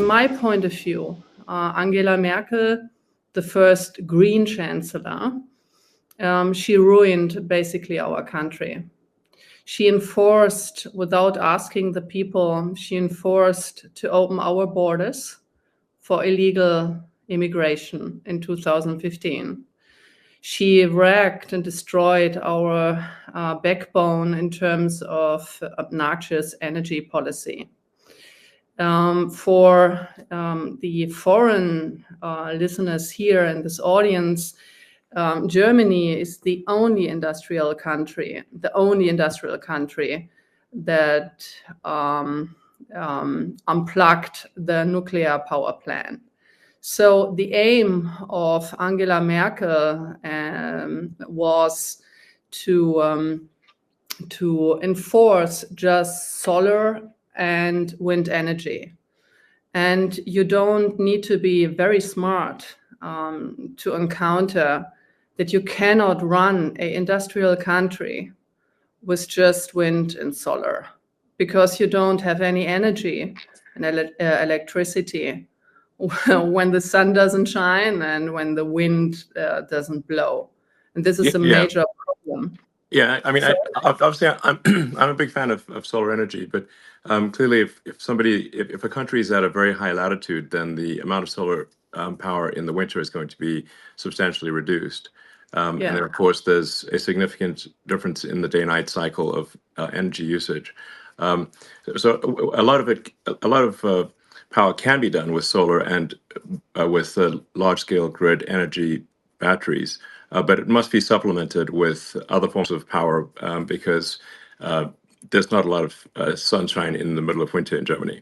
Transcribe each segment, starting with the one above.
my point of view, Angela Merkel, the first green chancellor, she ruined basically our country. She enforced, without asking the people, she enforced to open our borders for illegal immigration in 2015. She wrecked and destroyed our backbone in terms of obnoxious energy policy. For the foreign listeners here in this audience, Germany is the only industrial country that unplugged the nuclear power plant. So the aim of Angela Merkel was to enforce just solar and wind energy. And you don't need to be very smart to encounter that you cannot run an industrial country with just wind and solar, because you don't have any energy and electricity when the sun doesn't shine and when the wind doesn't blow. And this is a major problem. Yeah, I mean, obviously, I'm a big fan of solar energy, but clearly, if a country is at a very high latitude, then the amount of solar power in the winter is going to be substantially reduced. And then, of course, there's a significant difference in the day-night cycle of energy usage. So a lot of power can be done with solar and with large-scale grid energy batteries. But it must be supplemented with other forms of power because there's not a lot of sunshine in the middle of winter in Germany.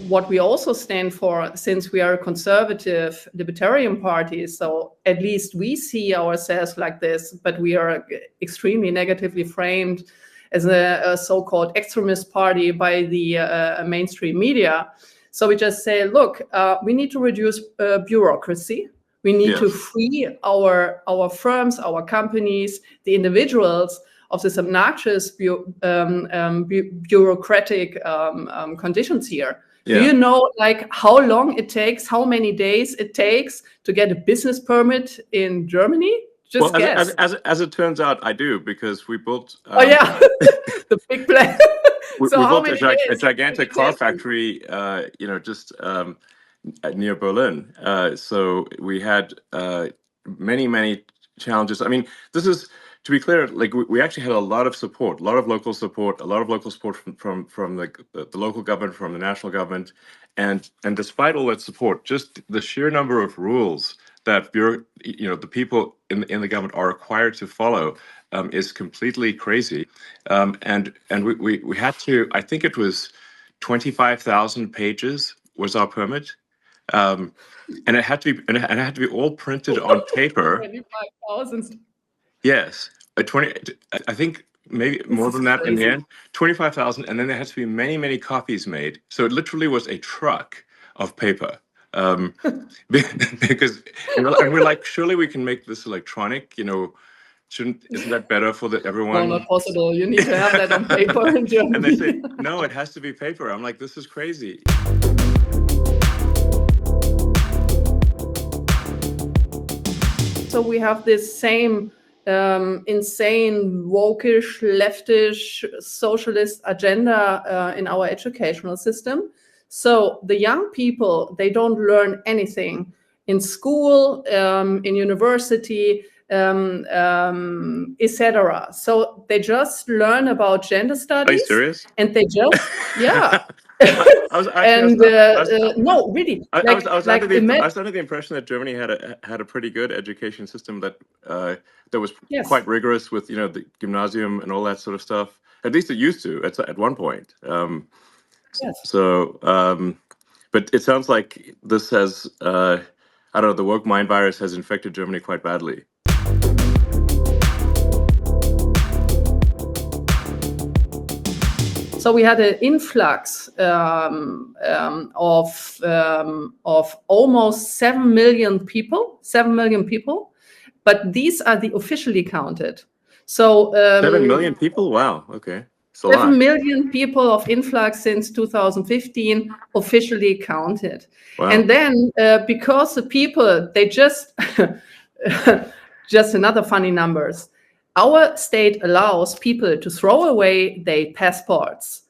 What we also stand for, since we are a conservative libertarian party, so at least we see ourselves like this, but we are extremely negatively framed as a so-called extremist party by the mainstream media. So we just say, look, we need to reduce bureaucracy. We need to free our firms, our companies, the individuals of this obnoxious bureaucratic conditions here. Yeah. Do you know, like, how long it takes, how many days it takes to get a business permit in Germany? Just guess. As it turns out, I do, because we built... the big plan. We built a gigantic car factory, just near Berlin. So we had many challenges. I mean, this is, to be clear, like we actually had a lot of support, a lot of local support from the local government, from the national government, and despite all that support, just the sheer number of rules that the people in the government are required to follow is completely crazy, and we had to. I think it was 25,000 pages was our permit, and it had to be all printed on paper. 25,000. Yes, I think maybe more than that in the end. 25,000, and then there had to be many copies made. So it literally was a truck of paper. Because and we're like, surely we can make this electronic, isn't that better for everyone? No, not possible. You need to have that on paper in Germany. And they say, no, it has to be paper. I'm like, this is crazy. So we have this same insane, wokish, leftish, socialist agenda in our educational system. So the young people, they don't learn anything in school, in university, etc. So they just learn about gender studies. Are you serious? And they just, no, really. I was under the impression that Germany had a pretty good education system that was quite rigorous with the gymnasium and all that sort of stuff. At least it used to at one point. Yes. So, but it sounds like this has, the woke mind virus has infected Germany quite badly. So we had an influx of almost 7 million people, but these are the officially counted. So 7 million people? Wow. Okay. 7 million people of influx since 2015 officially counted. Wow. And then because the people, they just another funny numbers. Our state allows people to throw away their passports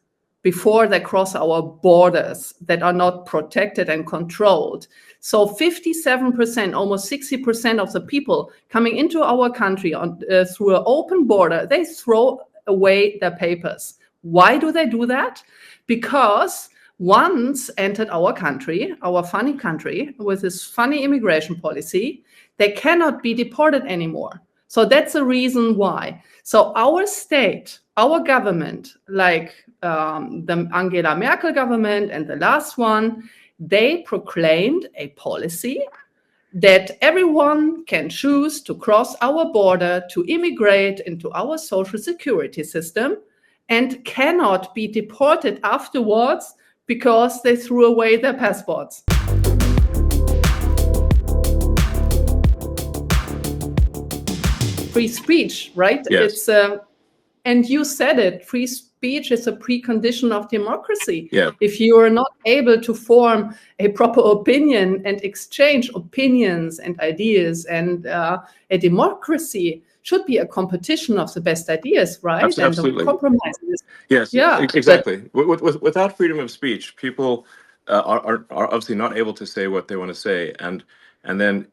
before they cross our borders that are not protected and controlled. So 57%, almost 60% of the people coming into our country through an open border, they throw away their papers. Why do they do that? Because once entered our country, our funny country, with this funny immigration policy, they cannot be deported anymore. So that's the reason why. So our state, our government, like the Angela Merkel government and the last one, they proclaimed a policy that everyone can choose to cross our border to immigrate into our social security system and cannot be deported afterwards because they threw away their passports. Free speech, right? Yes. And you said it, free speech is a precondition of democracy. Yeah. If you are not able to form a proper opinion and exchange opinions and ideas, and a democracy should be a competition of the best ideas, right? Absolutely. And compromises. Yes, yeah, exactly. Without freedom of speech, people are obviously not able to say what they want to say, and then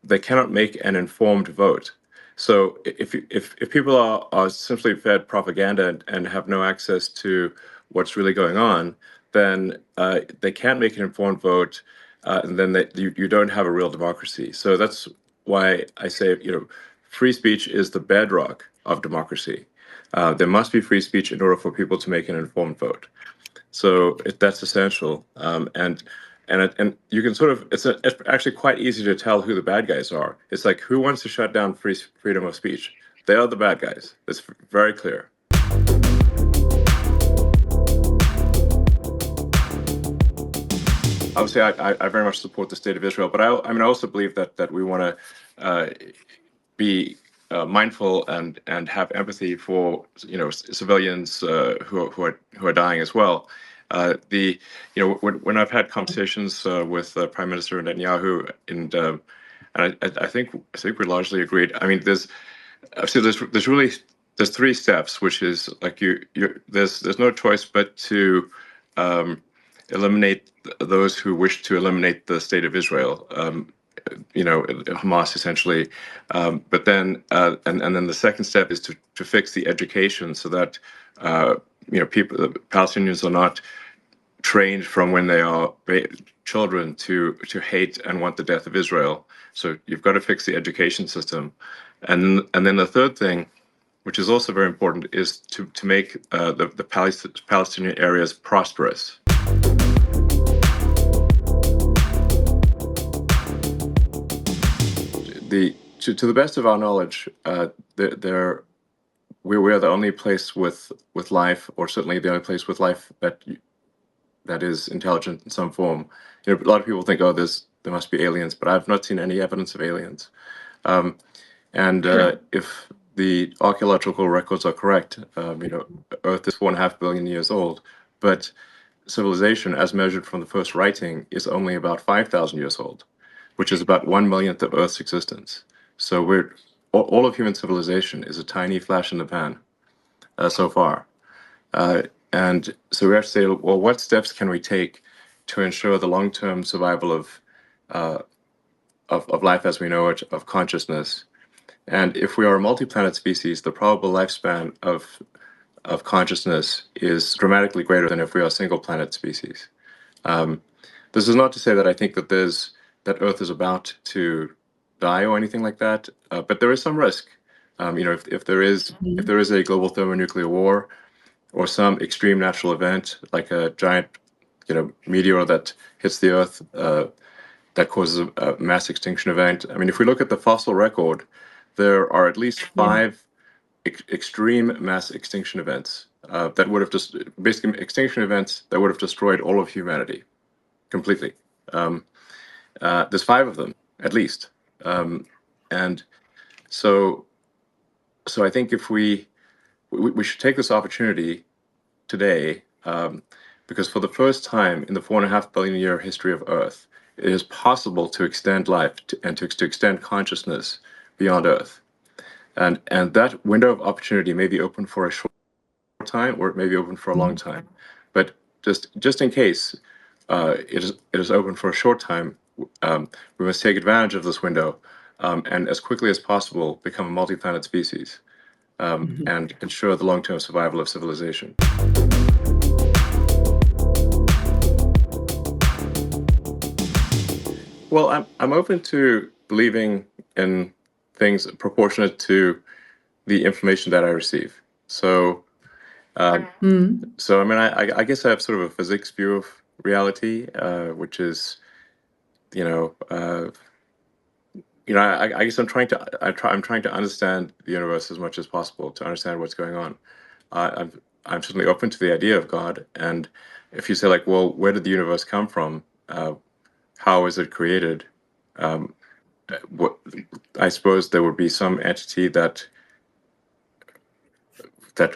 they cannot make an informed vote. So if people are simply fed propaganda and have no access to what's really going on, then they can't make an informed vote, and then you don't have a real democracy. So that's why I say, free speech is the bedrock of democracy. There must be free speech in order for people to make an informed vote. So that's essential. And you can sort of, it's actually quite easy to tell who the bad guys are. It's like, who wants to shut down freedom of speech? They are the bad guys. It's very clear. Obviously, I very much support the state of Israel, but I also believe that we want to be mindful and have empathy for civilians who are dying as well. When I've had conversations with Prime Minister Netanyahu, and I think we're largely agreed. I mean, there's three steps, which is like there's no choice but to eliminate those who wish to eliminate the state of Israel. Hamas essentially, but then and then the second step is to fix the education so that Palestinians are not trained from when they are children to hate and want the death of Israel. So you've got to fix the education system, and then the third thing, which is also very important, is to make the Palestinian areas prosperous. To the best of our knowledge, we are the only place with life, or certainly the only place with life that is intelligent in some form. A lot of people think, oh, there must be aliens, but I've not seen any evidence of aliens. If the archaeological records are correct, Earth is 4.5 billion years old, but civilization, as measured from the first writing, is only about 5,000 years old, which is about 1/1,000,000th of Earth's existence. So all of human civilization is a tiny flash in the pan so far. And so we have to say, well, what steps can we take to ensure the long-term survival of life as we know it, of consciousness? And if we are a multi-planet species, the probable lifespan of consciousness is dramatically greater than if we are a single-planet species. This is not to say that I think that Earth is about to die or anything like that, but there is some risk. If there is a global thermonuclear war, or some extreme natural event like a giant, meteor that hits the Earth that causes a mass extinction event. I mean, if we look at the fossil record, there are at least 5 extreme mass extinction events that would have just basically extinction events that would have destroyed all of humanity completely. There's 5 of them at least, and so I think if we we should take this opportunity today, because for the first time in the 4.5 billion year history of Earth, it is possible to extend life and to extend consciousness beyond Earth. And that window of opportunity may be open for a short time, or it may be open for a long time. But just in case it is open for a short time, we must take advantage of this window, and as quickly as possible become a multi-planet species, and ensure the long-term survival of civilization. Well, I'm open to believing in things proportionate to the information that I receive. So, I mean, I guess I have sort of a physics view of reality, which is, you know, I guess I'm trying to understand the universe as much as possible, to understand what's going on. I'm certainly open to the idea of God, and if you say, like, well, where did the universe come from? How is it created? What, I suppose there would be some entity that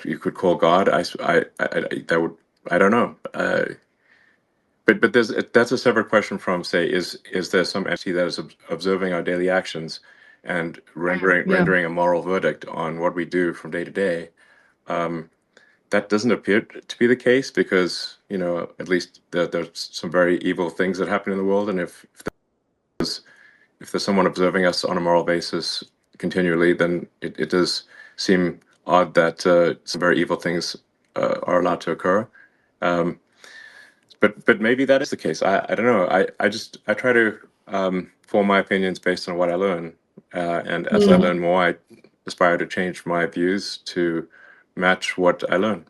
you could call God. I don't know. But that's a separate question from, say, is there some entity that is observing our daily actions and rendering a moral verdict on what we do from day to day? That doesn't appear to be the case, because, at least there's some very evil things that happen in the world, and if there's someone observing us on a moral basis continually, then it does seem odd that some very evil things are allowed to occur. But maybe that is the case. I don't know. I try to form my opinions based on what I learn, and as I learn more, I aspire to change my views to match what I learn.